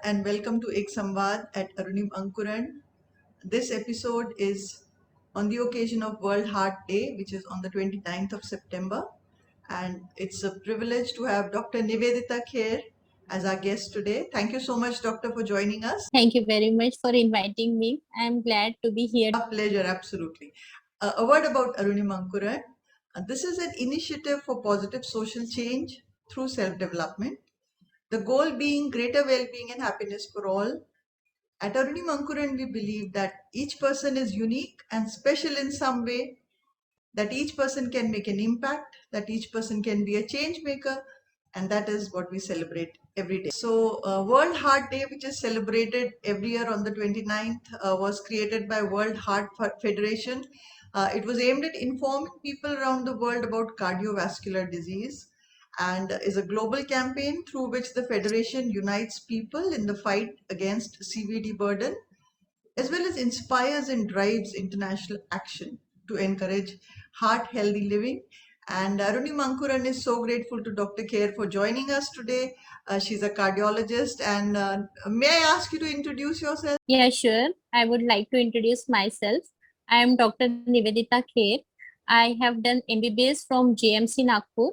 and welcome to Ek Samvad at Arunim Ankuran. This episode is on the occasion of World Heart Day, which is on the 29th of September. And it's a privilege to have Dr. Nivedita Kher as our guest today. Thank you so much, Doctor, for joining us. Thank you very much for inviting me. I'm glad to be here. A pleasure, absolutely. A word about Arunim Ankuran. This is an initiative for positive social change through self-development. The goal being greater well-being and happiness for all. At Arunim Ankuran, we believe that each person is unique and special in some way, that each person can make an impact, that each person can be a change maker, and that is what we celebrate every day. So, World Heart Day, which is celebrated every year on the 29th, was created by World Heart Federation. It was aimed at informing people around the world about cardiovascular disease and is a global campaign through which the Federation unites people in the fight against CVD burden, as well as inspires and drives international action to encourage heart healthy living. And Aruni Mankuran is so grateful to Dr. Kher for joining us today. She's a cardiologist, and may I ask you to introduce yourself? Yeah, sure. I would like to introduce myself. I am Dr. Nivedita Kher. I have done MBBS from JMC Nagpur,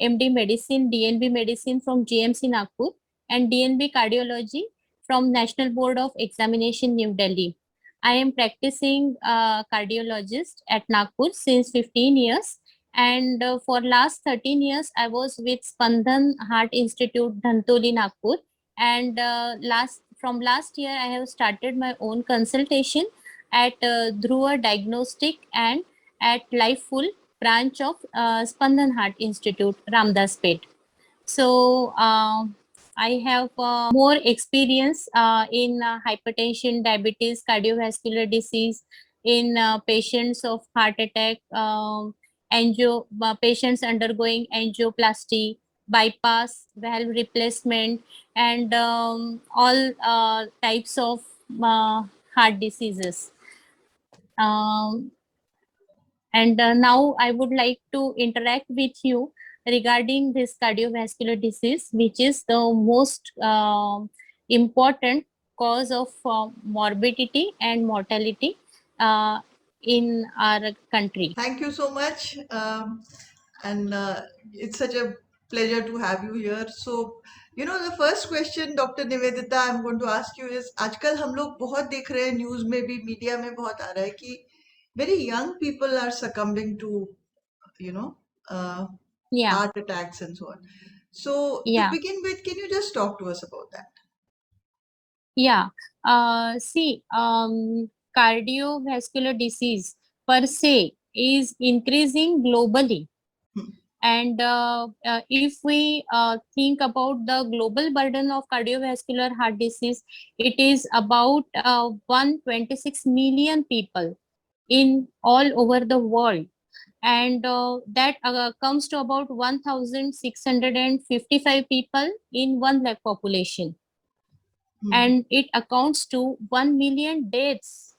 MD Medicine, DNB Medicine from JMC Nagpur, and DNB Cardiology from National Board of Examination, New Delhi. I am practicing cardiologist at Nagpur since 15 years. And for last 13 years, I was with Spandhan Heart Institute, Dhantoli, Nagpur. And from last year, I have started my own consultation at Dhruva Diagnostic and at Lifeful branch of Spandhan Heart Institute, Ramdaspet. So I have more experience in hypertension, diabetes, cardiovascular disease, in patients of heart attack, patients undergoing angioplasty, bypass, valve replacement, and all types of heart diseases. And now I would like to interact with you regarding this cardiovascular disease, which is the most important cause of morbidity and mortality in our country. Thank you so much. And it's such a pleasure to have you here. So, the first question, Dr. Nivedita, I'm going to ask you is, आजकल हम लोग बहुत देख रहे हैं news में भी media में बहुत आ रहा है कि very young people are succumbing to, uh, Yeah, heart attacks and so on. So, to yeah, begin with, can you just talk to us about that? yeah. See, cardiovascular disease per se is increasing globally. Hmm. And if we think about the global burden of cardiovascular heart disease, it is about 126 million people in all over the world. And that comes to about 1,655 people in 1 lakh population. Hmm. And it accounts to 1 million deaths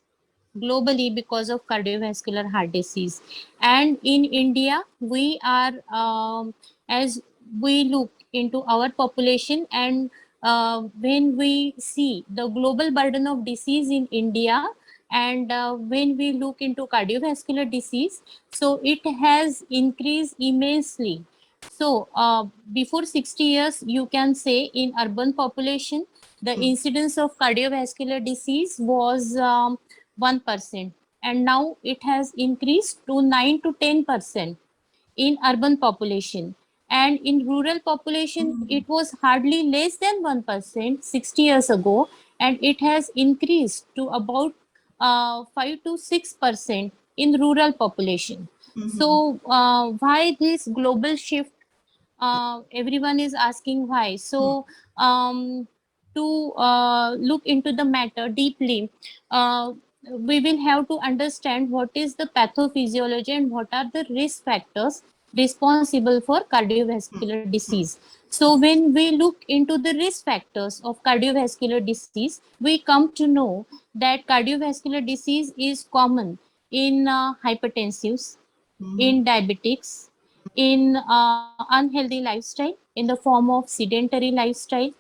globally because of cardiovascular heart disease. And in India, we are, as we look into our population, and when we see the global burden of disease in India, and when we look into cardiovascular disease, so it has increased immensely. So before 60 years, you can say in urban population, the incidence of cardiovascular disease was 1%, and now it has increased to 9 to 10% in urban population. And in rural population, it was hardly less than 1% 60 years ago, and it has increased to about 5 to 6% in rural population. So, why this global shift? Everyone is asking why. So, to look into the matter deeply, we will have to understand what is the pathophysiology and what are the risk factors responsible for cardiovascular disease. So, when we look into the risk factors of cardiovascular disease, we come to know that cardiovascular disease is common in hypertensives, in diabetics, in unhealthy lifestyle in the form of sedentary lifestyle,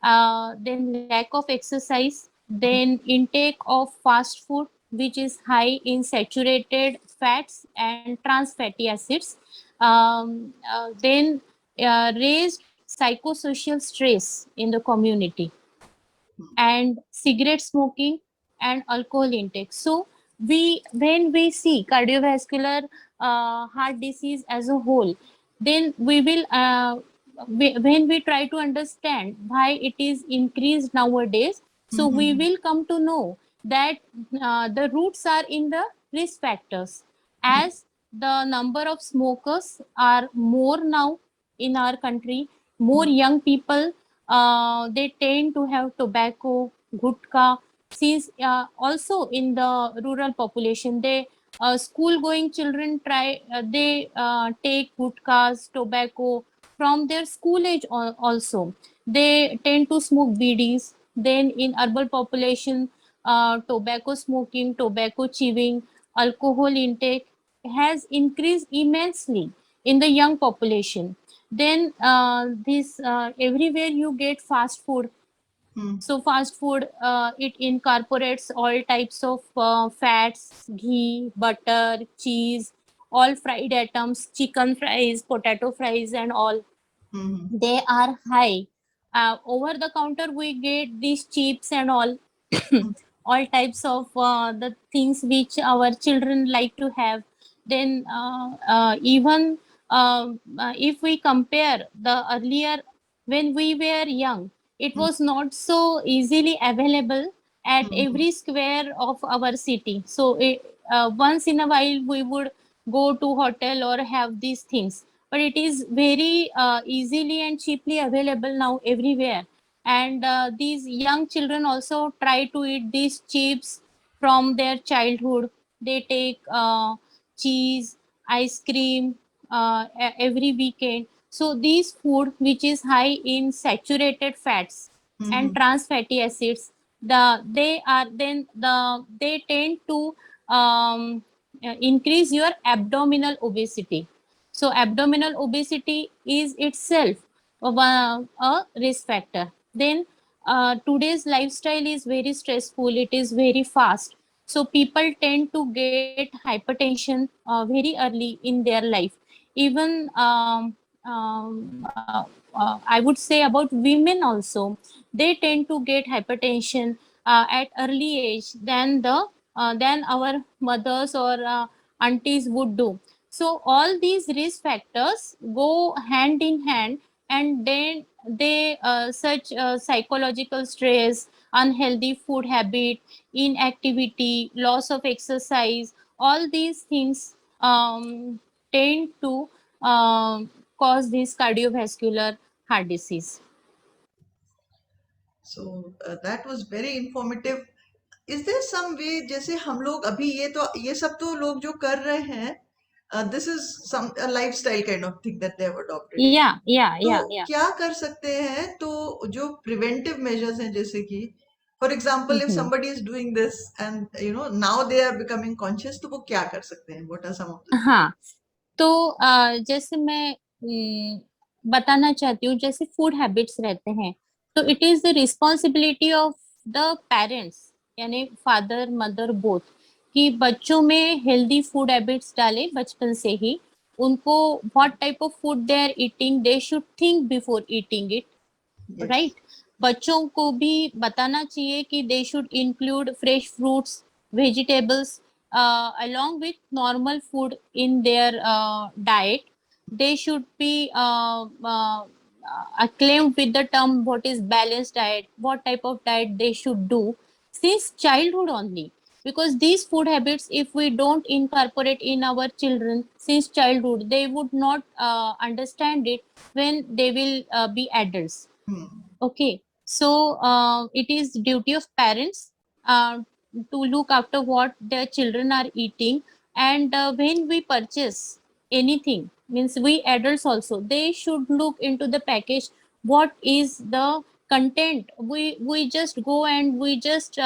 then lack of exercise, then intake of fast food, which is high in saturated fats and trans fatty acids, then raised psychosocial stress in the community, and cigarette smoking and alcohol intake. So we, when we see cardiovascular heart disease as a whole, then we will when we try to understand why it is increased nowadays, so we Mm-hmm. will come to know that the roots are in the risk factors, as the number of smokers are more now in our country. More young people, they tend to have tobacco, gutka. Since also in the rural population, they school going children try they take gutkas, tobacco from their school age also. They tend to smoke bidis. Then in urban population, tobacco smoking, tobacco chewing, alcohol intake has increased immensely in the young population. Then this everywhere you get fast food. Mm-hmm. So fast food, it incorporates all types of fats, ghee, butter, cheese, all fried items, chicken fries, potato fries, and all. Mm-hmm. They are high. Over the counter, we get these chips and all, all types of the things which our children like to have. Then even if we compare the earlier, when we were young, it was not so easily available at Mm-hmm. every square of our city. So once in a while we would go to hotel or have these things, but it is very easily and cheaply available now everywhere. And these young children also try to eat these chips from their childhood. They take cheese, ice cream every weekend. So these food which is high in saturated fats and Mm-hmm. trans fatty acids, they are then they tend to increase your abdominal obesity. So abdominal obesity is itself a risk factor. Then today's lifestyle is very stressful, it is very fast, so people tend to get hypertension very early in their life. Even I would say about women also, they tend to get hypertension at early age than our mothers or aunties would do. So all these risk factors go hand in hand, and then they such psychological stress, unhealthy food habit, inactivity, loss of exercise, all these things tend to cause this cardiovascular heart disease. So that was very informative. Is there some way, जैसे हम लोग अभी ये सब तो लोग जो कर रहे हैं, this is some a lifestyle kind of thing that they have adopted. तो Yeah. क्या कर सकते हैं? तो जो preventive measures हैं, जैसे कि for example if Mhm. somebody is doing this and now they are becoming conscious, तो वो क्या कर सकते हैं? What are some of the things? हाँ, तो जैसे मैं बताना चाहती हूँ, जैसे फूड हैबिट्स रहते हैं, तो it is the responsibility of the parents, यानी फादर मदर बोथ, कि बच्चों में हेल्दी फूड हैबिट्स डालें बचपन से ही। उनको what type of food they are eating, they should think before eating it, Yes. Right. बच्चों को भी बताना चाहिए कि they should include fresh fruits, vegetables along with normal food in their diet. They should be acclaimed with the term what is balanced diet, what type of diet they should do since childhood only, because these food habits, if we don't incorporate in our children since childhood, they would not understand it when they will be adults. Hmm. Okay, so it is duty of parents to look after what their children are eating, and when we purchase anything, means we adults also, they should look into the package. What is the content? We just go and we just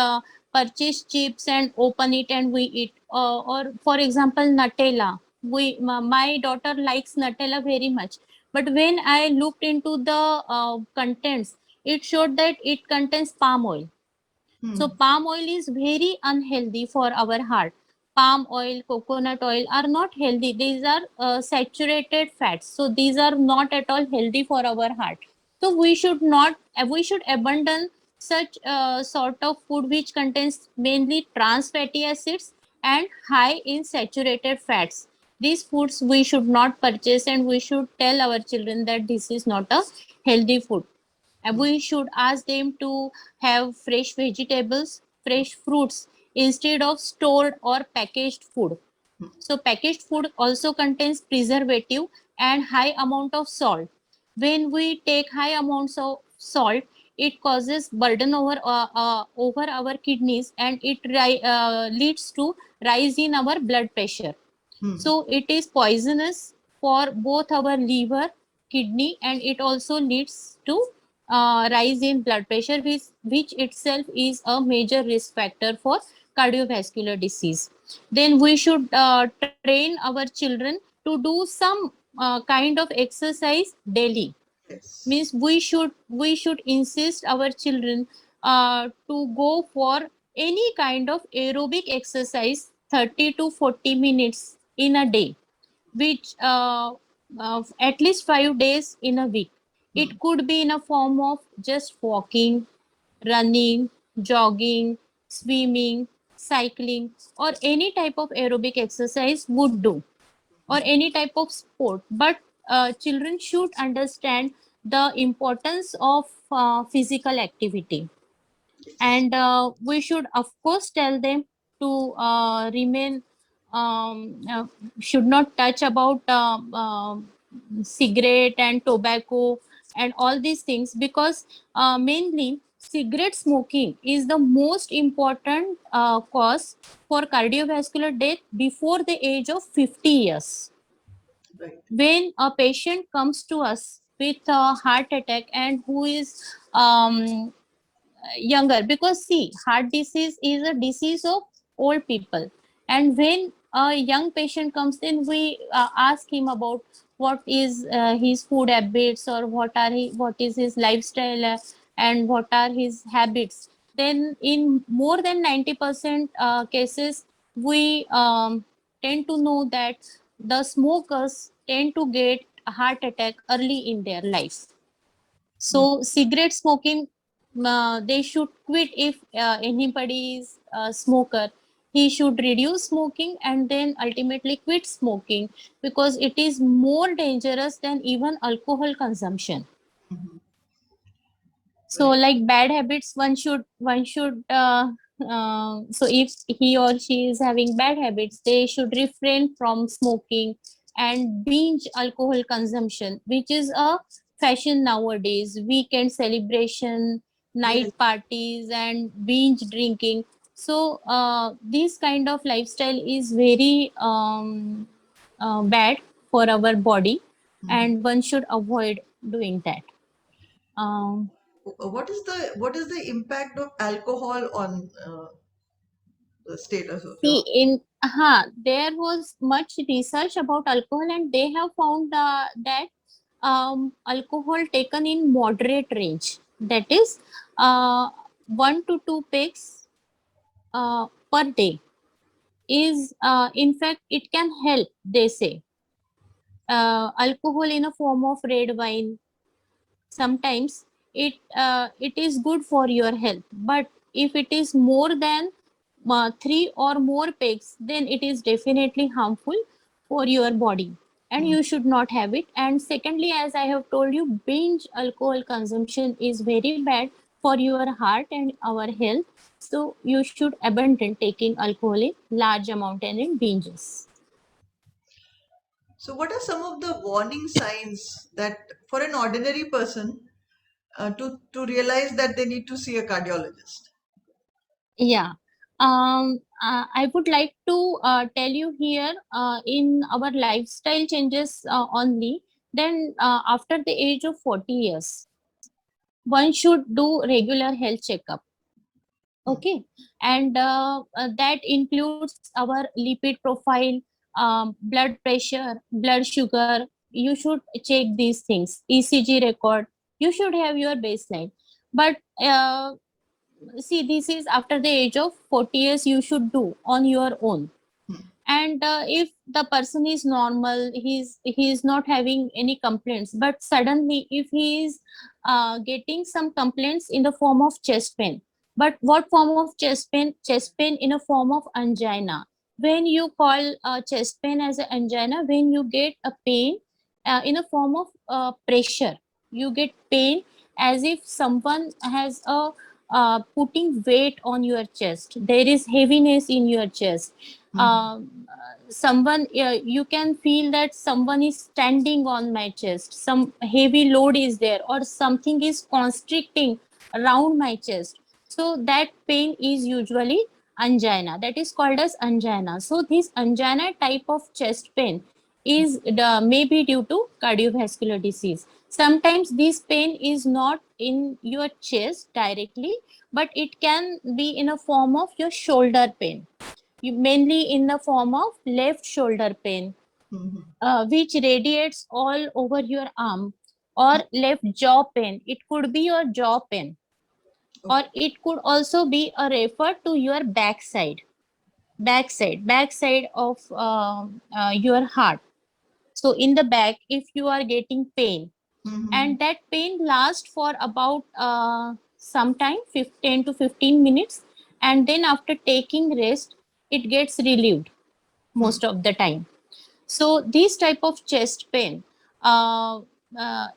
purchase chips and open it and we eat. Or for example, Nutella. My daughter likes Nutella very much, but when I looked into the contents, it showed that it contains palm oil. So Hmm. palm oil is very unhealthy for our heart. Palm oil, coconut oil are not healthy. These are saturated fats. So these are not at all healthy for our heart. So we should not, we should abandon such sort of food which contains mainly trans fatty acids and high in saturated fats. These foods we should not purchase, and we should tell our children that this is not a healthy food. And Hmm. we should ask them to have fresh vegetables, fresh fruits instead of stored or packaged food. Hmm. So packaged food also contains preservative and high amount of salt. When we take high amounts of salt, it causes burden over our kidneys, and it leads to rise in our blood pressure. Hmm. So it is poisonous for both our liver, kidney, and it also leads to rise in blood pressure, which itself is a major risk factor for cardiovascular disease. Then we should train our children to do some kind of exercise daily. Means Yes. we should insist our children to go for any kind of aerobic exercise 30 to 40 minutes in a day, which at least 5 days in a week. Hmm. It could be in a form of just walking, running, jogging, swimming, cycling, or any type of aerobic exercise would do, or any type of sport. But children should understand the importance of physical activity. Yes. And we should of course tell them to remain, uh, should not touch about cigarette and tobacco and all these things, because mainly cigarette smoking is the most important cause for cardiovascular death before the age of 50 years. Right. When a patient comes to us with a heart attack and who is younger, because see, heart disease is a disease of old people, and when a young patient comes in, we ask him about what is his food habits, or what is his lifestyle, and what are his habits. Then in more than 90% cases, we tend to know that the smokers tend to get a heart attack early in their life. Hmm. So cigarette smoking, they should quit. If anybody is a smoker, he should reduce smoking and then ultimately quit smoking, because it is more dangerous than even alcohol consumption. Hmm. So Right. like bad habits, one should so if he or she is having bad habits, they should refrain from smoking and binge alcohol consumption, which is a fashion nowadays. Weekend celebration, night Yes. parties, and binge drinking. So this kind of lifestyle is very bad for our body, Hmm. and one should avoid doing that. um, What is the impact of alcohol on the status of your See, there was much research about alcohol, and they have found that alcohol taken in moderate range, that is, uh, 1 to 2 pegs per day, is in fact it can help. They say alcohol in a form of red wine, sometimes it is good for your health, but if it is more than 3 or more pegs, then it is definitely harmful for your body, and Hmm. you should not have it. And secondly, as I have told you, binge alcohol consumption is very bad for your heart and our health. So you should abandon taking alcohol in large amount and in binges. So, what are some of the warning signs that for an ordinary person to realize that they need to see a cardiologist? Yeah. I would like to tell you here, in our lifestyle changes only, then after the age of 40 years, one should do regular health checkup. Hmm. Okay. And that includes our lipid profile, blood pressure, blood sugar. You should check these things, ECG record. You should have your baseline. But see, this is after the age of 40 years you should do on your own. Hmm. And if the person is normal, he is not having any complaints, but suddenly if he is getting some complaints in the form of chest pain. But what form of chest pain? Chest pain in a form of angina. When you call chest pain as an angina, when you get a pain in a form of pressure, you get pain as if someone has a putting weight on your chest. There is heaviness in your chest. Hmm. Someone, you can feel that someone is standing on my chest, some heavy load is there, or something is constricting around my chest. So that pain is usually angina, that is called as angina. So this angina type of chest pain is maybe due to cardiovascular disease. Sometimes this pain is not in your chest directly, but it can be in a form of your shoulder pain, mainly in the form of left shoulder pain, Hmm. which radiates all over your arm, or left jaw pain. It could be your jaw pain, or Okay. it could also be a refer to your backside of your heart. So in the back, if you are getting pain, Hmm. and that pain lasts for about sometime 15 to 15 minutes, and then after taking rest, it gets relieved Hmm. most of the time. So this type of chest pain, uh, uh,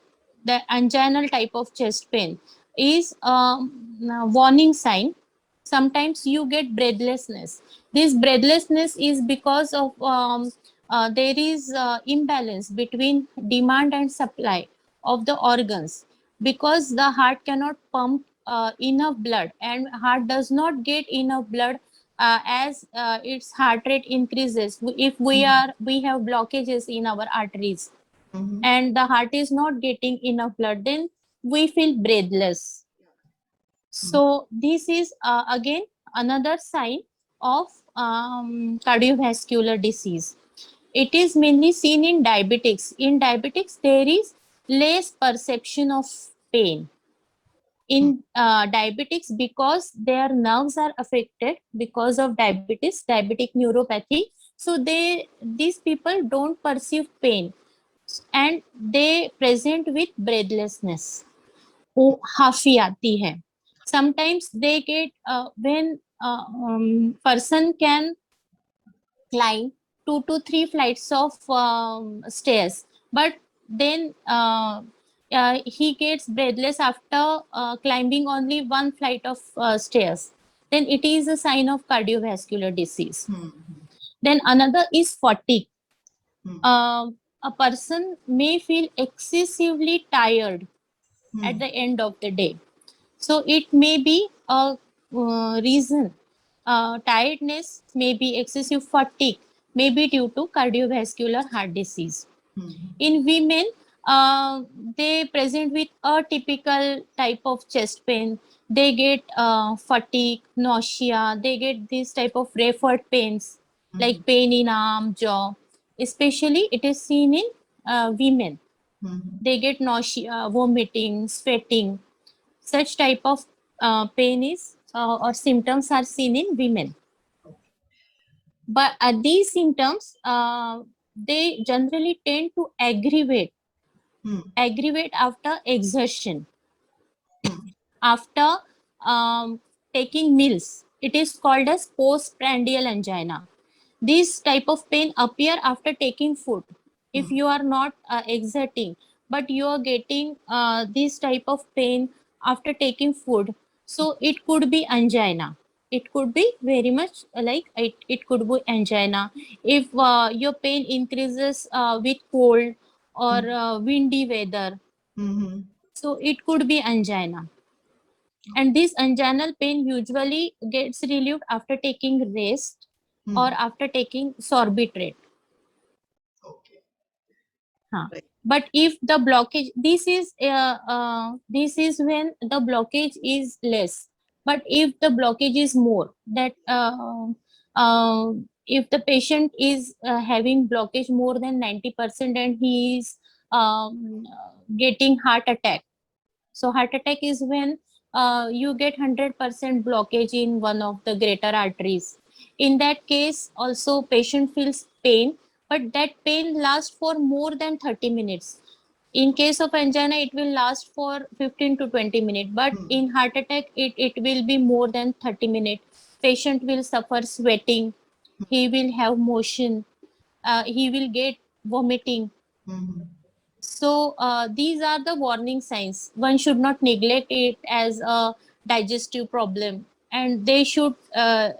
the anginal type of chest pain, is a warning sign. Sometimes you get breathlessness. This breathlessness is because of there is imbalance between demand and supply of the organs, because the heart cannot pump enough blood, and heart does not get enough blood as its heart rate increases. If Hmm. we have blockages in our arteries Hmm. and the heart is not getting enough blood, then we feel breathless. Hmm. So this is again another sign of cardiovascular disease. It is mainly seen in diabetics. In diabetics there is less perception of pain Hmm. in diabetics, because their nerves are affected because of diabetes, diabetic neuropathy. So these people don't perceive pain, and they present with breathlessness. वो हाफी आती है. Sometimes they get when person can climb 2 to 3 flights of stairs, but then he gets breathless after climbing only one flight of stairs. Then it is a sign of cardiovascular disease. Hmm. Then another is fatigue. Hmm. A person may feel excessively tired at Hmm. the end of the day. So it may be a reason. Tiredness may be excessive fatigue, may be due to cardiovascular heart disease. Hmm. In women, they present with a typical type of chest pain. They get fatigue, nausea. They get this type of referred pains, Hmm. like pain in arm, jaw. Especially, it is seen in women. Hmm. They get nausea, vomiting, sweating. Such type of pain is or symptoms are seen in women. But these symptoms, they generally tend to Hmm. aggravate after exertion, Hmm. after taking meals. It is called as postprandial angina. This type of pain appear after taking food. If Hmm. you are not exerting, but you are getting this type of pain after taking food, so it could be angina. It could be very much like it could be angina. If your pain increases with cold or Hmm. windy weather, Hmm. so it could be angina. And this anginal pain usually gets relieved after taking rest or Hmm. after taking sorbitrate. Okay. Huh. Right. But if the blockage, this is when the blockage is less. But if the blockage is more, that if the patient is having blockage more than 90% and he is getting heart attack. So heart attack is when you get 100% blockage in one of the greater arteries. In that case, also patient feels pain, but that pain lasts for more than 30 minutes. In case of angina, it will last for 15 to 20 minutes, but Hmm. in heart attack, it will be more than 30 minutes. Patient will suffer sweating, he will have motion, he will get vomiting. Hmm. So these are the warning signs. One should not neglect it as a digestive problem, and they should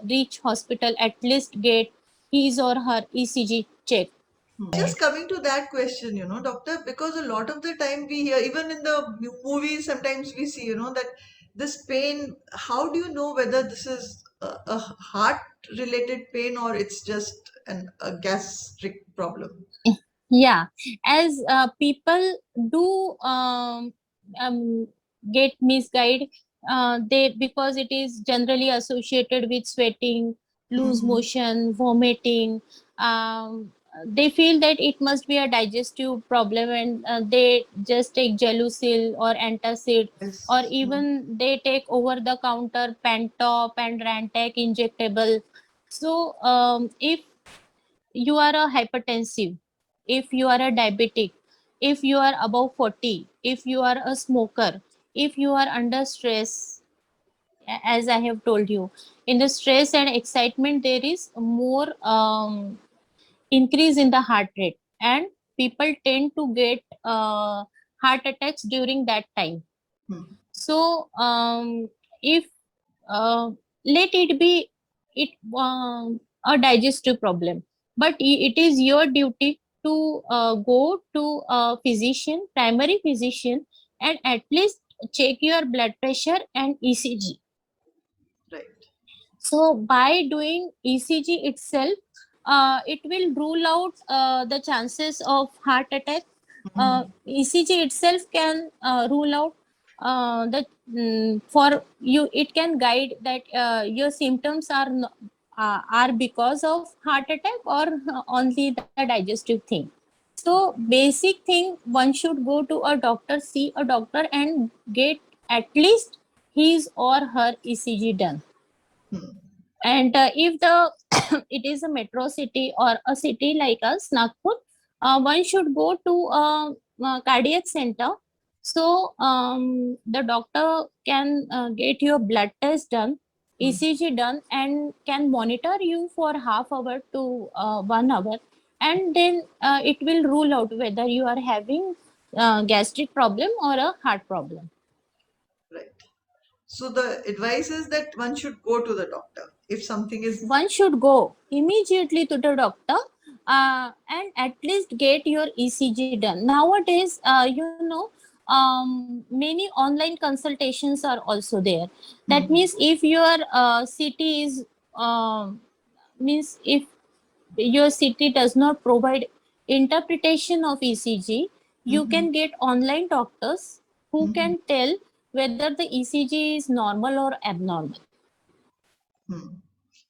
reach hospital, at least get his or her ECG check. Just coming to that question, doctor, because a lot of the time we hear, even in the movies, sometimes we see, that this pain, how do you know whether this is a heart related pain or it's just a gastric problem? Yeah, as people do um, get misguided, they because it is generally associated with sweating, loose Hmm. motion, vomiting. They feel that it must be a digestive problem, and they just take Gelusil or Antacid, or Yes. even they take over the counter Pantop and Rantac injectable. So if you are a hypertensive, if you are a diabetic, if you are above 40, if you are a smoker, if you are under stress, as I have told you, in the stress and excitement, there is more increase in the heart rate, and people tend to get heart attacks during that time. Hmm. So if uh, let it be it a digestive problem, but it is your duty to go to a physician, primary physician, and at least check your blood pressure and ECG. Right. So by doing ECG itself, it will rule out the chances of heart attack. Hmm. ECG itself can rule out the for you. It can guide that your symptoms are because of heart attack or only the digestive thing. So basic thing, one should go to a doctor, see a doctor, and get at least his or her ECG done. Hmm. And if the it is a metro city or a city like us, Nagpur, one should go to a cardiac center. So the doctor can get your blood test done, Hmm. ECG done, and can monitor you for half hour to 1 hour, and then it will rule out whether you are having gastric problem or a heart problem. Right. So the advice is that one should go to the doctor if something is. One should go immediately to the doctor and at least get your ECG done. Nowadays, many online consultations are also there. That Hmm. means if your city is means if your city does not provide interpretation of ECG, you Hmm. can get online doctors who Hmm. can tell whether the ECG is normal or abnormal. Hmm.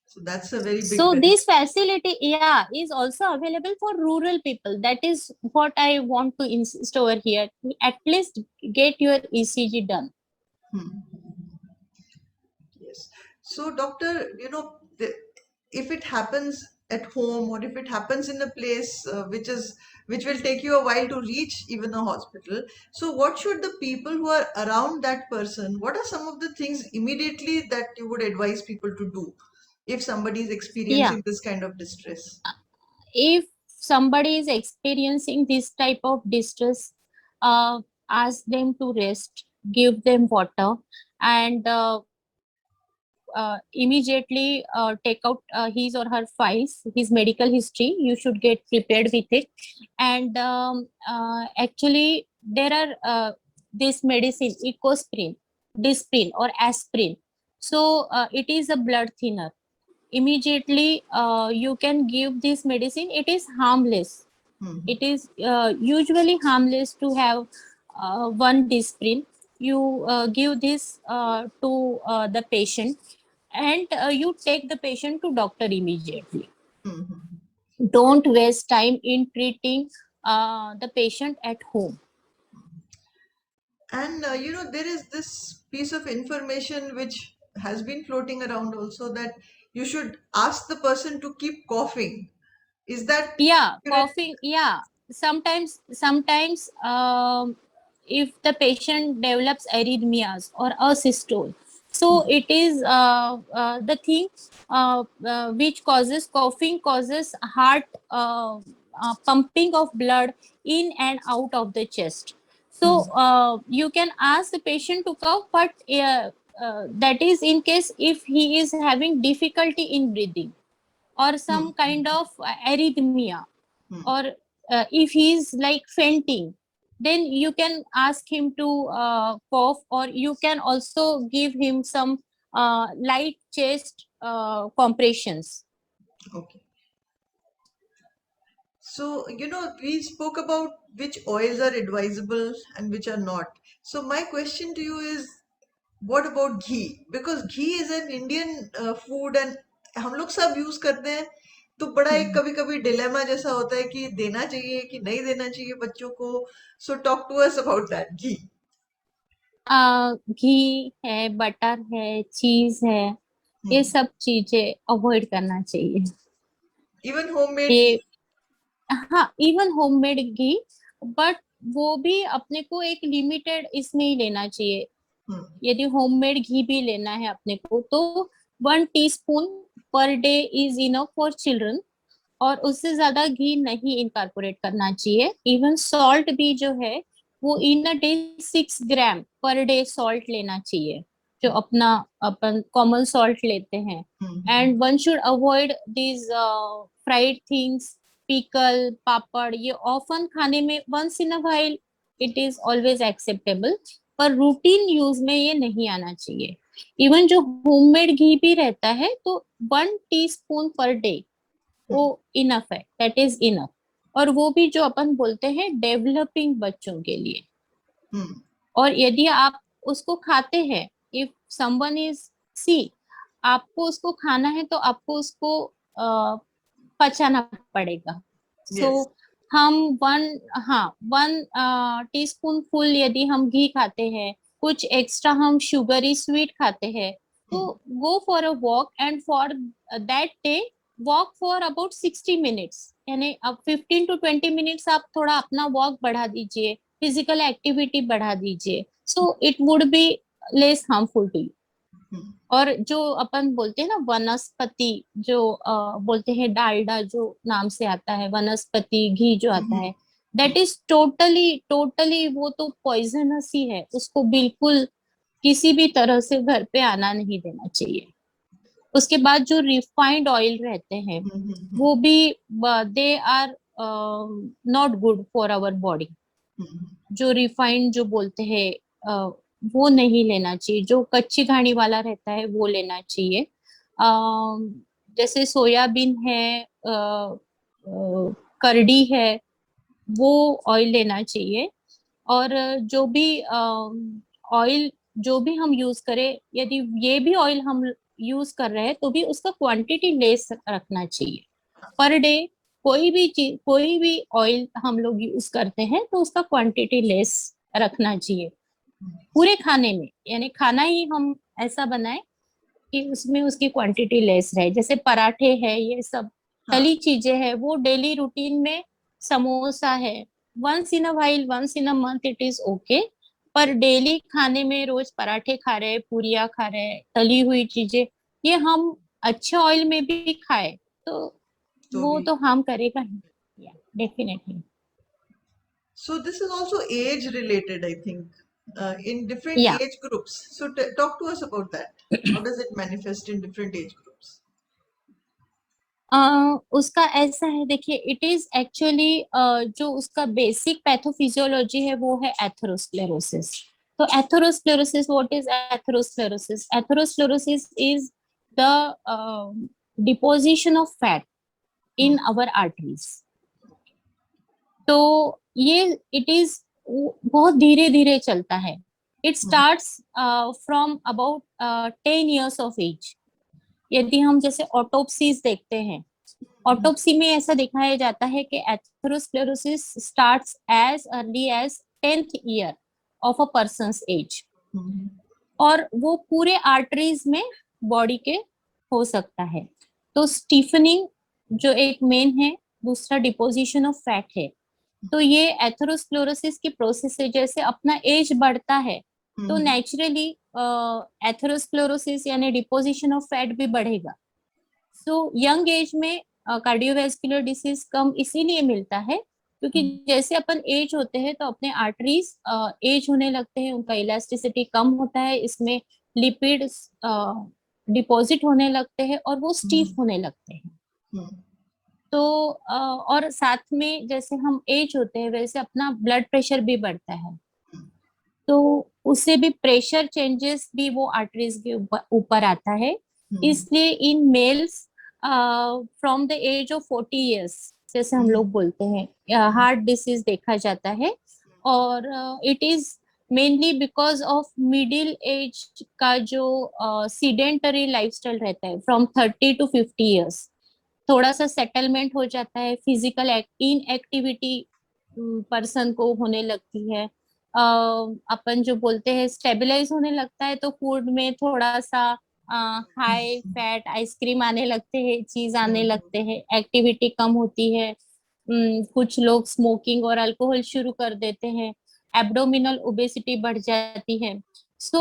So that's a very big So benefit. this facility, yeah, is also available for rural people. That is what I want to insist over here. At least get your ECG done. Hmm. Yes. So, doctor, if it happens at home or if it happens in a place which will take you a while to reach even a hospital, so what should the people who are around that person, what are some of the things immediately that you would advise people to do if somebody is Yeah, experiencing this kind of distress? if somebody is experiencing this type of distress, uh, ask them to rest, give them water, and immediately take out his or her files, his medical history. You should get prepared with it. And actually, there are this medicine, Ecosprin, Disprin, or Aspirin. So it is a blood thinner. Immediately, you can give this medicine. It is harmless. Hmm. It is usually harmless to have one Disprin. You give this to the patient, and you take the patient to doctor immediately. Hmm. Hmm. Don't waste time in treating the patient at home. And there is this piece of information which has been floating around also, that you should ask the person to keep coughing. Is that Yeah, accurate? coughing. Yeah, sometimes if the patient develops arrhythmias or asystole, so Hmm. it is the thing which causes coughing, causes heart pumping of blood in and out of the chest. Hmm. So you can ask the patient to cough, but that is in case if he is having difficulty in breathing or Hmm. some kind of arrhythmia, Hmm. or if he is like fainting, then you can ask him to cough, or you can also give him some light chest compressions. Okay. So, we spoke about which oils are advisable and which are not. So, my question to you is, what about ghee? Because ghee is an Indian food and हम लोग सब use करते हैं, तो बड़ा एक हम्म। कभी कभी डिलेमा जैसा होता है कि देना चाहिए कि नहीं देना चाहिए बच्चों को. So talk to us about that ghee. घी है, बटर है, चीज है, ये सब चीजें अवॉइड करना चाहिए. इवन होममेड घी. ये, हाँ, इवन होममेड घी, बट वो भी अपने को एक लिमिटेड इसमें ही लेना चाहिए. हम्म. यदि होममेड घी भी लेना है अपने को, तो 1 teaspoon per day is enough for children, और उससे ज्यादा घी नहीं इनकॉर्पोरेट करना चाहिए. इवन सॉल्ट भी जो है, वो इन a day 6 gram per day salt लेना चाहिए, जो अपना अपन कॉमन सॉल्ट लेते हैं. Hmm. And one should avoid this fried things, pickle, papad. ये ऑफन खाने में once in a while it is always acceptable, पर रूटीन यूज में ये नहीं आना चाहिए. इवन जो होममेड घी भी रहता है, तो 1 टीस्पून पर डे वो इनफ है, दैट इज इनफ. और वो भी जो अपन बोलते हैं डेवलपिंग बच्चों के लिए. हम्म. और यदि आप उसको खाते हैं, इफ समवन इज सी, आपको उसको खाना है तो आपको उसको पचाना पड़ेगा. So yes. हम हाँ, 1 टीस्पून फुल यदि हम घी खाते हैं, कुछ एक्स्ट्रा हम शुगरी स्वीट खाते हैं, तो go for a walk, and for that day walk for about 60 minutes. यानी अब 15 to 20 मिनट्स आप थोड़ा अपना वॉक बढ़ा दीजिए, फिजिकल एक्टिविटी बढ़ा दीजिए, so it would be less harmful to you. और जो अपन बोलते हैं ना वनस्पति, जो बोलते हैं डालडा जो नाम से आता है, वनस्पति घी जो आता है, दैट इज टोटली टोटली, वो तो पॉइजनस ही है. उसको बिल्कुल किसी भी तरह से घर पे आना नहीं देना चाहिए. उसके बाद जो रिफाइंड ऑयल रहते हैं, वो भी they are not good for our body. जो रिफाइंड जो बोलते हैं, वो नहीं लेना चाहिए. जो कच्ची घानी वाला रहता है वो लेना चाहिए. जैसे सोयाबीन है, करडी है, वो ऑयल लेना चाहिए. और जो भी ऑयल जो भी हम यूज करें, यदि ये भी ऑयल हम यूज कर रहे हैं, तो भी उसका क्वांटिटी लेस रखना चाहिए. पर डे कोई भी चीज, कोई भी ऑयल हम लोग यूज करते हैं, तो उसका क्वांटिटी लेस रखना चाहिए पूरे खाने में. यानी खाना ही हम ऐसा बनाए कि उसमें उसकी क्वांटिटी लेस रहे. जैसे पराठे है, ये सब हाँ. तली चीजें है, वो डेली रूटीन में, समोसा है, once in a while, once in a month it is okay. पर डेली खाने में रोज पराठे खा रहे, पूरियां खा रहे, तली हुई चीजें, ये हम अच्छे ऑयल में भी खाए, तो तो वो भी. तो हार्म करेगा ही. Definitely. So this is also age related, I think, in different या age groups. So talk to us about that. How does it manifest in different age groups? उसका ऐसा है, देखिए, इट इज एक्चुअली जो उसका basic pathophysiology है, वो है एथेरोस्क्लेरोसिस. तो atherosclerosis, what is atherosclerosis? Atherosclerosis is the deposition of fat Hmm. In our arteries. तो ये इट इज बहुत धीरे धीरे चलता है. It Hmm. Starts from about 10 years of age. यदि हम जैसे ऑटोप्सीज देखते हैं, ऑटोप्सी में ऐसा दिखाया जाता है कि atherosclerosis starts age early age 10th year of a person's age. Hmm. और वो पूरे आर्टरीज में बॉडी के हो सकता है। तो स्टीफनिंग जो एक मेन है, दूसरा डिपोजिशन ऑफ फैट है। तो ये एथेरोस्क्लेरोसिस की प्रोसेस है, जैसे अपना एज बढ़ता है तो हम्म, नेचुरली एथेरोस्क्लेरोसिस यानी डिपोजिशन ऑफ फैट भी बढ़ेगा। सो यंग एज में कार्डियोवैस्कुलर डिसीज कम इसीलिए मिलता है क्योंकि हम्म, जैसे अपन एज होते हैं तो अपने आर्टरीज एज होने लगते हैं, उनका इलास्टिसिटी कम होता है, इसमें लिपिड डिपॉजिट होने लगते हैं और वो स्टीफ हम्म, होने लगते हैं। हम्म, तो और साथ में जैसे हम एज होते हैं वैसे अपना ब्लड प्रेशर भी बढ़ता है, तो उससे भी प्रेशर चेंजेस भी वो आर्टरीज के ऊपर ऊपर आता है। हम्म, इसलिए in males from the age of 40 years, जैसे हम हम्म, लोग बोलते हैं, हार्ट डिसीज देखा जाता है। और it is mainly because of middle age का जो सीडेंटरी लाइफस्टाइल रहता है फ्रॉम 30 to 50 years, थोड़ा सा सेटलमेंट हो जाता है, फिजिकल इन एक्टिविटी पर्सन को होने लगती है। अपन जो बोलते हैं स्टेबलाइज होने लगता है, तो फूड में थोड़ा सा हाई फैट आइसक्रीम आने लगते हैं, चीज आने हम्म, लगते हैं, एक्टिविटी कम होती है। कुछ लोग स्मोकिंग और अल्कोहल शुरू कर देते हैं, एब्डोमिनल ओबेसिटी बढ़ जाती है। सो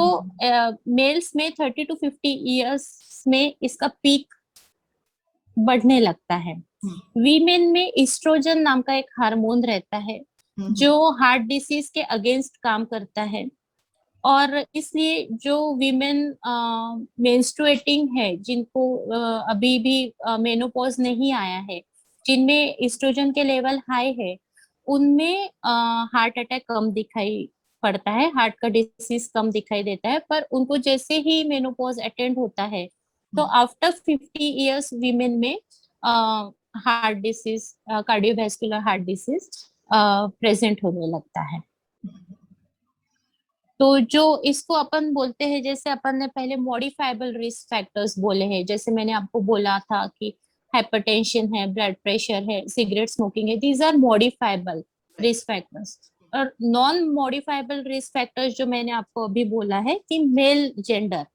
मेल्स में 30 to 50 years में इसका पीक बढ़ने लगता है। हम्म, वीमेन में इस्ट्रोजन नाम का एक हार्मोन रहता है हम्म, जो हार्ट डिसीज के अगेंस्ट काम करता है। और इसलिए जो वीमेन मेंस्ट्रुएटिंग है, जिनको अभी भी मेनोपॉज नहीं आया है, जिनमें इस्ट्रोजन के लेवल हाई है, उनमें हार्ट अटैक कम दिखाई पड़ता है, हार्ट का डिसीज कम दिखाई देता है। पर उनको जैसे ही मेनोपॉज अटेंड होता है तो हम्म, आफ्टर 50 years वीमेन में heart disease, cardiovascular heart disease present होने लगता है। तो जो इसको अपन बोलते हैं, जैसे अपन ने पहले मॉडिफाइबल रिस्क फैक्टर्स बोले हैं, जैसे मैंने आपको बोला था कि हाइपरटेंशन है, ब्लड प्रेशर है, सिगरेट स्मोकिंग है, these are modifiable right, risk factors. और नॉन मॉडिफाइबल रिस्क फैक्टर्स जो मैंने आपको अभी बोला है कि मेल जेंडर,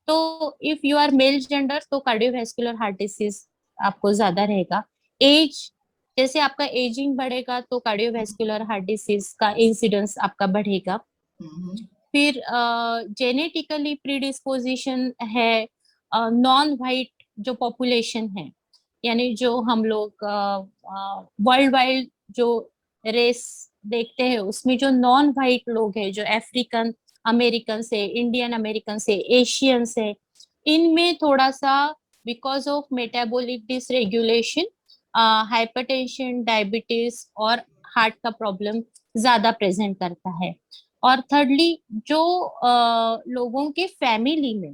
तो if you are male gender तो कार्डियोवैस्कुलर हार्ट डिसीज आपको ज्यादा रहेगा। एज, जैसे आपका एजिंग बढ़ेगा तो कार्डियोवैस्कुलर हार्ट डिसीज का इंसिडेंस आपका बढ़ेगा। हम्म, फिर जेनेटिकली प्रीडिस्पोजिशन है, नॉन वाइट जो पॉपुलेशन है, यानी जो हम लोग वर्ल्ड वाइड जो रेस देखते हैं उसमें जो नॉन वाइट लोग हैं, जो अफ्रीकन अमेरिकन से, इंडियन अमेरिकन से, एशियन से, इनमें थोड़ा सा because of metabolic dysregulation hypertension, diabetes और हार्ट का प्रॉब्लम ज्यादा प्रेजेंट करता है। और थर्डली जो लोगों के फैमिली में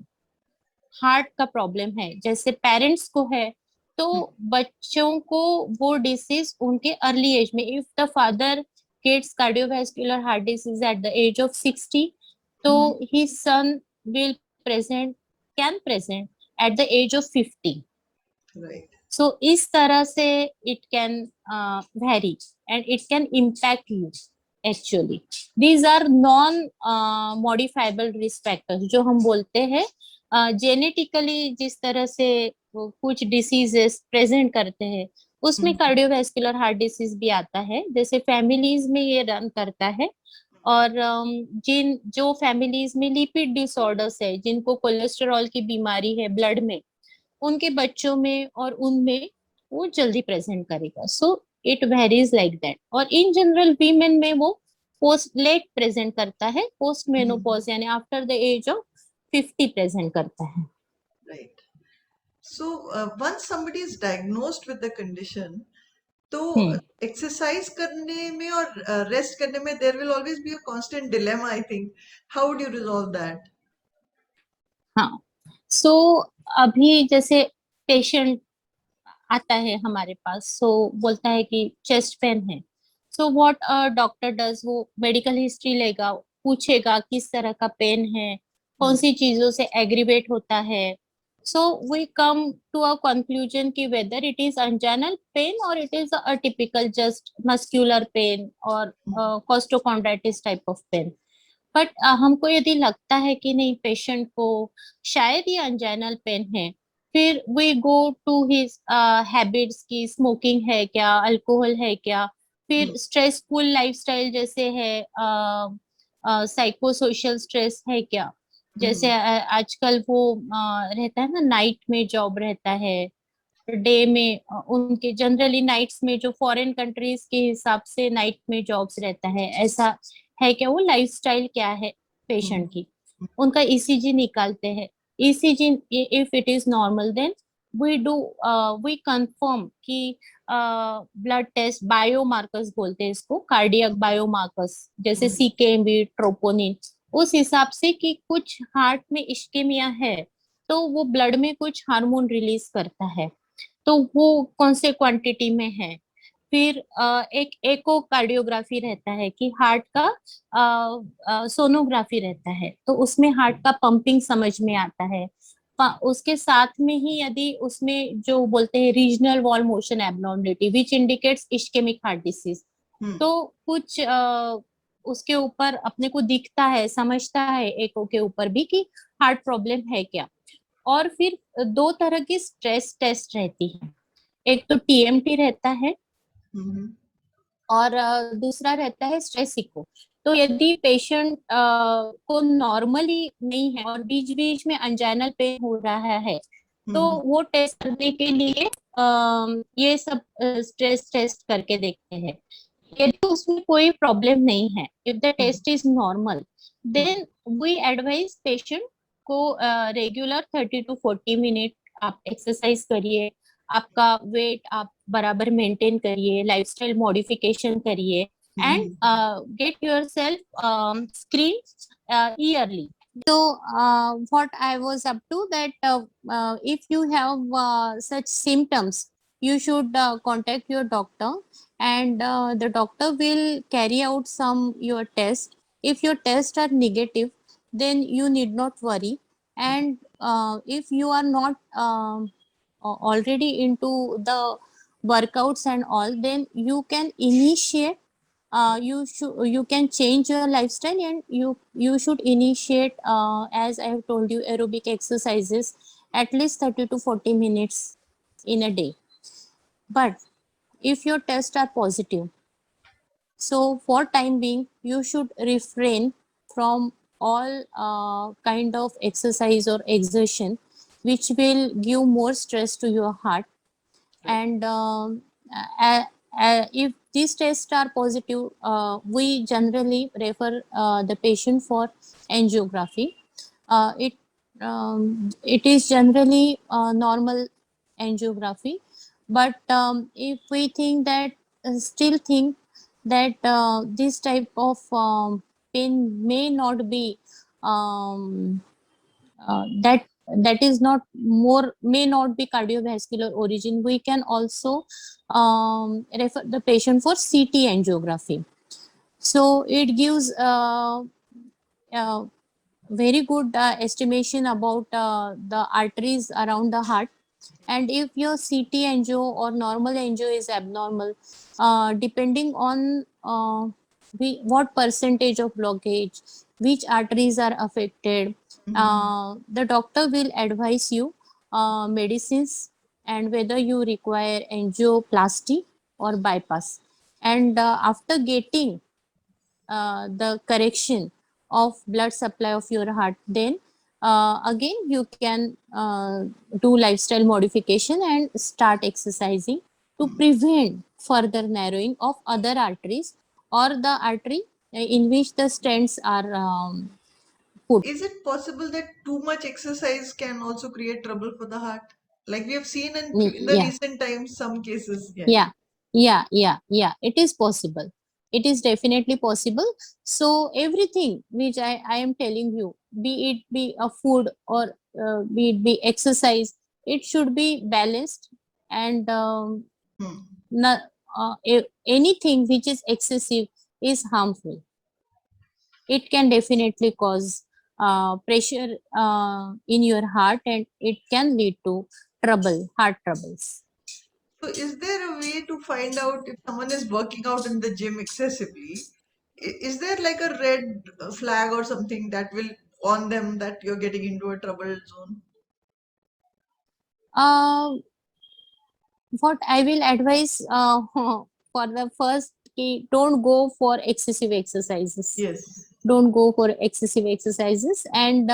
हार्ट का प्रॉब्लम है, जैसे पेरेंट्स को है, तो बच्चों को वो डिसीज उनके अर्ली एज में, if the father gets cardiovascular heart disease at the age of 60, तो hmm, his son will present can present at the age of 50। right. So इस तरह से it can vary and it can impact you actually. These are non modifiable risk factors जो हम बोलते हैं। Genetically जिस तरह से वो कुछ डिसीजेस प्रेजेंट करते हैं, उसमें हम्म, कार्डियोवैस्कुलर हार्ट डिसीज भी आता है, जैसे फैमिलीज में ये रन करता है। और जिन जो फैमिलीज में लिपिड डिसऑर्डर्स है, जिनको कोलेस्टेरॉल की बीमारी है ब्लड में, उनके बच्चों में और उनमें वो जल्दी प्रेजेंट करेगा। So it varies like that. और इन जनरल वीमेन में वो पोस्ट लेट प्रेजेंट करता है, पोस्ट हम्म, मेनोपॉज यानी after the age of 50 present करता है। right. So once somebody is diagnosed with the condition, तो हम्म। एक्सरसाइज करने में और रेस्ट करने में there will always be a constant dilemma, I think. How would you resolve that? हाँ, सो अभी जैसे पेशेंट आता है हमारे पास, सो बोलता है कि चेस्ट पेन है। सो व्हाट डॉक्टर डज, वो मेडिकल हिस्ट्री लेगा, पूछेगा किस तरह का पेन है, कौन सी चीजों से एग्रीवेट होता है। So we come to a conclusion कि whether it is anginal pain और it is a typical just muscular pain और costochondritis type of pain. But हमको यदि लगता है कि नहीं पेशेंट को शायद ये अनजाइनल पेन है, फिर we go to his habits की स्मोकिंग है क्या, अल्कोहल है क्या, फिर Hmm. स्ट्रेसफुल लाइफस्टाइल जैसे है, साइको सोशल स्ट्रेस है क्या, जैसे Hmm. आजकल वो रहता है ना, नाइट में जॉब रहता है, डे में उनके जनरली नाइट्स में, जो फॉरेन कंट्रीज के हिसाब से नाइट में जॉब्स रहता है, ऐसा है क्या, वो लाइफस्टाइल क्या है Hmm. पेशेंट की, उनका ईसीजी निकालते हैं। ECG if it is normal, then we do we confirm कि ब्लड टेस्ट बायोमार्कर्स बोलते हैं इसको, कार्डियक बायोमार्कर्स, जैसे Hmm. सीकेएमबी, ट्रोपोनिन, उस हिसाब से कि कुछ हार्ट में इश्केमिया है, तो वो ब्लड में कुछ हार्मोन रिलीज करता है, तो वो कौन से क्वांटिटी में है। फिर एक एको कार्डियोग्राफी रहता है कि हार्ट का सोनोग्राफी रहता है, तो उसमें हार्ट का पंपिंग समझ में आता है। उसके साथ में ही यदि उसमें जो बोलते हैं regional wall motion abnormality which indicates ischaemic heart disease, Hmm. तो कुछ उसके ऊपर अपने को दिखता है, समझता है एको के ऊपर भी कि हार्ट प्रॉब्लम है क्या। और फिर दो तरह की स्ट्रेस टेस्ट रहती है, एक तो टीएमटी रहता है, Hmm. और दूसरा रहता है स्ट्रेस इको। तो यदि पेशेंट को नॉर्मली नहीं है और बीच बीच में अंजाइनल पेन हो रहा है, तो Hmm. वो टेस्ट करने के लिए ये सब स्ट्रेस टेस्ट करके देखते हैं। यदि उसमें कोई प्रॉब्लम नहीं है, if the Hmm. Test is normal, Hmm. Then we advise patient को रेगुलर 30 to 40 मिनट आप एक्सरसाइज करिए, आपका वेट आप बराबर मेंटेन करिए, लाइफस्टाइल मॉडिफिकेशन करिए, and Hmm. Get yourself screen yearly. So, what I was up to that, if you have such symptoms, you should contact your doctor, and the doctor will carry out some your tests. If your tests are negative, then you need not worry. And if you are not already into the workouts and all, then you can initiate, you can change your lifestyle, and you should initiate, as I have told you, aerobic exercises at least 30 to 40 minutes in a day. But if your tests are positive, so for time being you should refrain from all kind of exercise or exertion which will give more stress to your heart. Right. And if these tests are positive, we generally refer the patient for angiography. It is generally normal angiography, but if we think that still think that this type of pain may not be um, that is not more, may not be cardiovascular origin, we can also refer the patient for CT angiography. So it gives very good estimation about the arteries around the heart. And if your CT angio or normal angio is abnormal, depending on what percentage of blockage, which arteries are affected, Hmm. the doctor will advise you medicines, and whether you require angioplasty or bypass. And after getting the correction of blood supply of your heart, then again you can do lifestyle modification and start exercising to prevent further narrowing of other arteries, or the artery in which the stents are put. Is it possible that too much exercise can also create trouble for the heart? Like we have seen in the Yeah, recent times, some cases. Yeah. yeah, yeah, it is possible, it is definitely possible. So everything which I am telling you, be it be a food or be it be exercise, it should be balanced. And Hmm. anything which is excessive is harmful. It can definitely cause pressure in your heart, and it can lead to heart troubles. So, is there a way to find out if someone is working out in the gym excessively? is there like a red flag or something that will warn them that you're getting into a trouble zone? uh, what I will advise for the first key, don't go for excessive exercises. Yes. Don't go for excessive exercises, and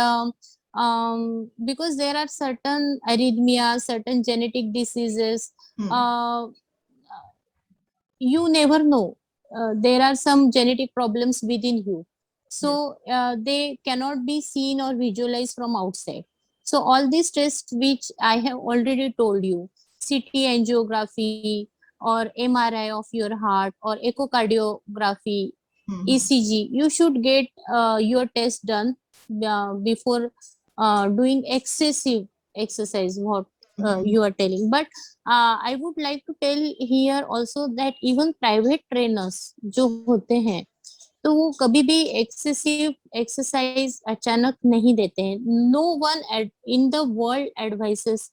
because there are certain arrhythmias, certain genetic diseases. Hmm. Uh, you never know. There are some genetic problems within you, Yes. so they cannot be seen or visualized from outside. So all these tests which I have already told you, CT angiography or MRI of your heart or echocardiography, Hmm. ECG, you should get your test done before doing excessive exercise, what Hmm. you are telling. But I would like to tell here also that even private trainers जो होते हैं, तो वो कभी भी excessive exercise अचानक नहीं देते हैं. No one in the world advises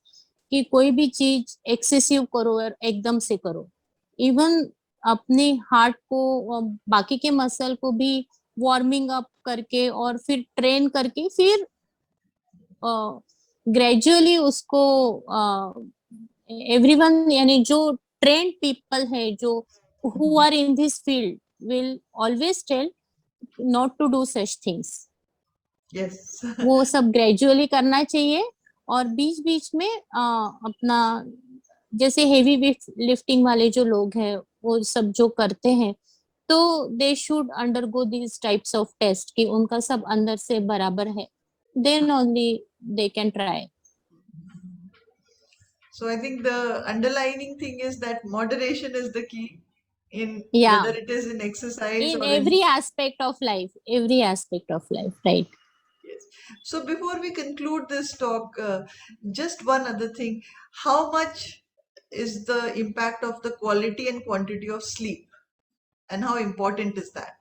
कि कोई भी चीज excessive करो और एकदम से करो. इवन अपने हार्ट को बाकी के मसल को भी वार्मिंग अप करके और फिर ट्रेन करके फिर ग्रेजुअली उसको एवरीवन यानी जो ट्रेंड पीपल है जो who are in this field will always tell not to do such things. Yes. वो सब ग्रेजुअली करना चाहिए. और बीच बीच में अपना जैसे हेवी लिफ्टिंग वाले जो लोग हैं वो सब जो करते हैं, तो they should undergo this types of test कि उनका सब अंदर से बराबर है, then only they can try. So I think the underlining thing is that moderation is the key in Yeah, whether it is in exercise in or in. every aspect of life, every aspect of life, right? Yes. So before we conclude this talk, just one other thing. How much is the impact of the quality and quantity of sleep, and how important is that?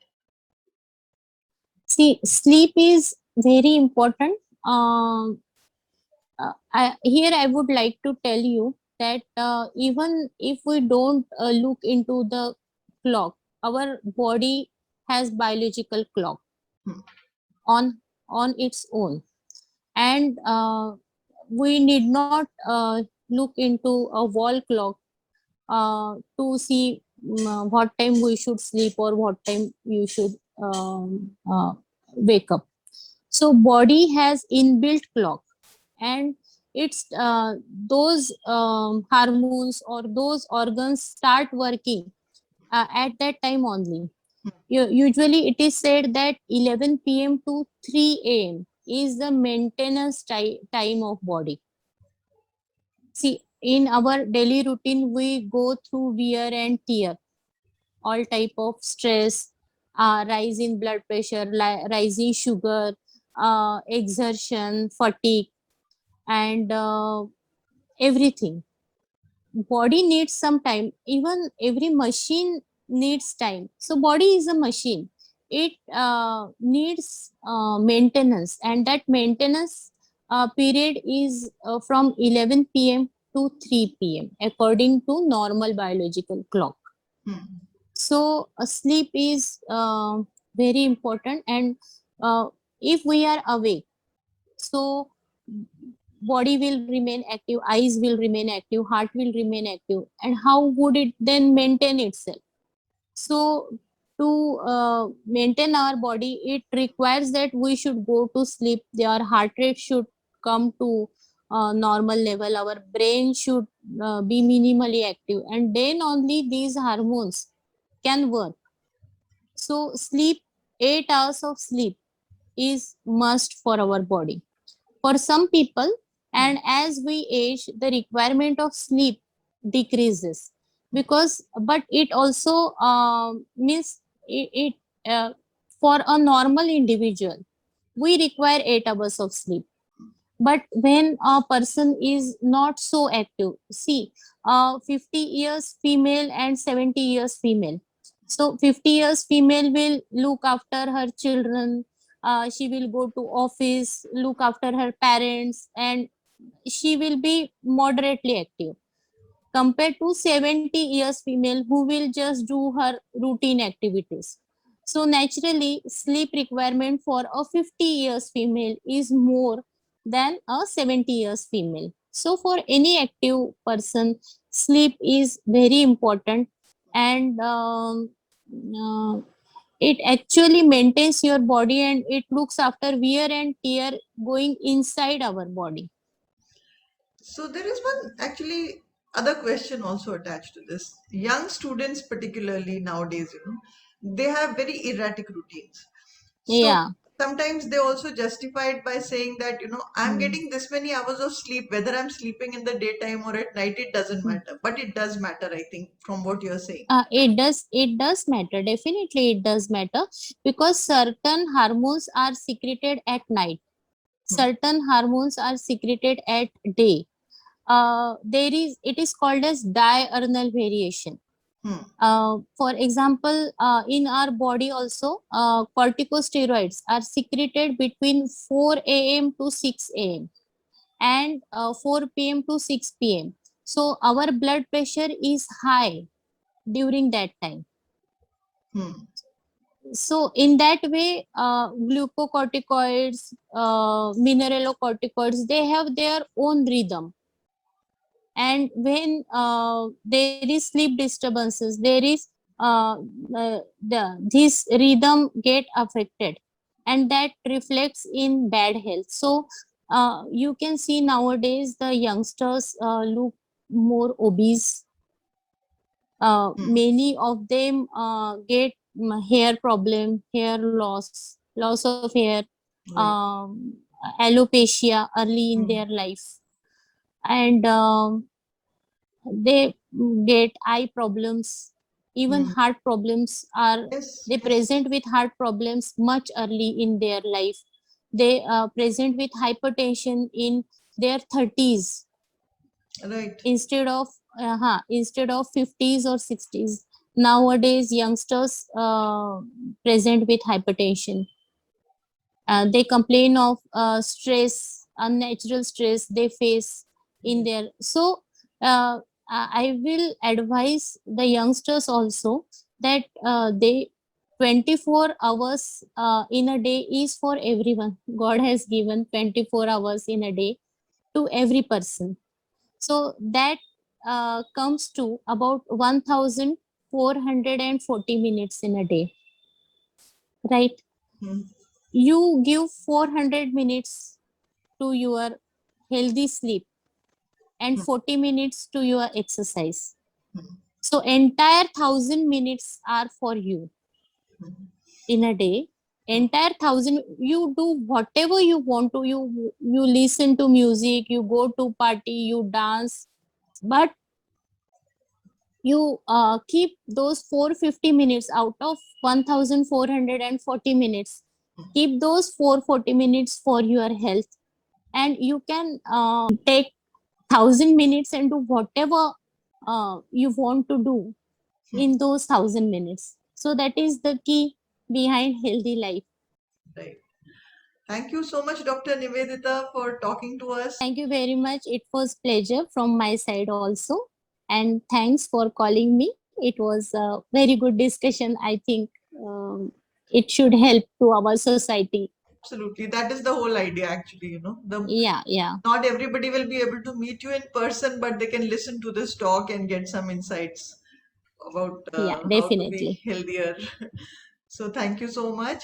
See, sleep is very important. Here I would like to tell you that even if we don't look into the clock, our body has biological clock Hmm. on on its own, and we need not look into a wall clock to see what time we should sleep or what time you should wake up. So body has inbuilt clock, and it's those hormones or those organs start working at that time only. Usually it is said that 11 p.m. to 3 a.m. is the maintenance time of body. See, in our daily routine we go through wear and tear, all type of stress, rise in blood pressure, rise in sugar, exertion, fatigue, and everything. Body needs some time. Even every machine needs time. So body is a machine. It needs maintenance, and that maintenance period is from 11 p.m. to 3 p.m. according to normal biological clock. Hmm. So sleep is very important, and if we are awake, so body will remain active, eyes will remain active, heart will remain active, and how would it then maintain itself? So to maintain our body, it requires that we should go to sleep, our heart rate should come to normal level, our brain should be minimally active, and then only these hormones can work. So sleep, 8 hours of sleep is must for our body. For some people, and as we age, the requirement of sleep decreases, because but it also means it for a normal individual we require 8 hours of sleep. But when a person is not so active, see, 50 years female and 70 years female, so 50 years female will look after her children, she will go to office, look after her parents, and she will be moderately active, compared to 70 years female who will just do her routine activities. So naturally, sleep requirement for a 50 years female is more than a 70 years female. So for any active person, sleep is very important, and uh, it actually maintains your body, and it looks after wear and tear going inside our body. So there is one actually other question also attached to this. Young students, particularly nowadays, they have very erratic routines. So Yeah. sometimes they also justify it by saying that, I'm Hmm. getting this many hours of sleep, whether I'm sleeping in the daytime or at night, it doesn't Hmm. matter. But it does matter, I think, from what you're saying. It does matter, definitely it does matter, because certain hormones are secreted at night, Hmm. certain hormones are secreted at day. There is, it is called as diurnal variation. Hmm. For example, in our body also, corticosteroids are secreted between 4 a.m. to 6 a.m. and 4 p.m. to 6 p.m. So our blood pressure is high during that time. Hmm. So in that way, glucocorticoids, mineralocorticoids, they have their own rhythm. And when there is sleep disturbances, there is this rhythm get affected, and that reflects in bad health. So you can see nowadays the youngsters look more obese. Hmm. Many of them get hair problem, hair loss of hair, Right. alopecia early in Hmm. their life, and they get eye problems. Even Hmm. heart problems are, Yes. they Yes. present with heart problems much early in their life. They present with hypertension in their 30s Right. instead of 50s or 60s. Nowadays youngsters present with hypertension. They complain of stress, unnatural stress they face in Yes. their. So I will advise the youngsters also that they 24 hours in a day is for everyone. God has given 24 hours in a day to every person. So that comes to about 1440 minutes in a day, right? Hmm. You give 400 minutes to your healthy sleep and Hmm. 40 minutes to your exercise. Hmm. So entire 1000 minutes are for you Hmm. in a day. Hmm. Entire 1000, you do whatever you want to. You listen to music, you go to party, you dance, but you keep those 450 minutes out of 1440 minutes. Keep those 440 minutes for your health, and you can take 1000 minutes and do whatever you want to do Hmm. in those 1000 minutes. So that is the key behind healthy life. Right. Thank you so much, Dr. Nivedita, for talking to us. Thank you very much. It was pleasure from my side also, and thanks for calling me. It was a very good discussion. I think it should help to our society. Absolutely. That is the whole idea, actually, Yeah, yeah, not everybody will be able to meet you in person, but they can listen to this talk and get some insights about yeah, how to be definitely. healthier. So thank you so much.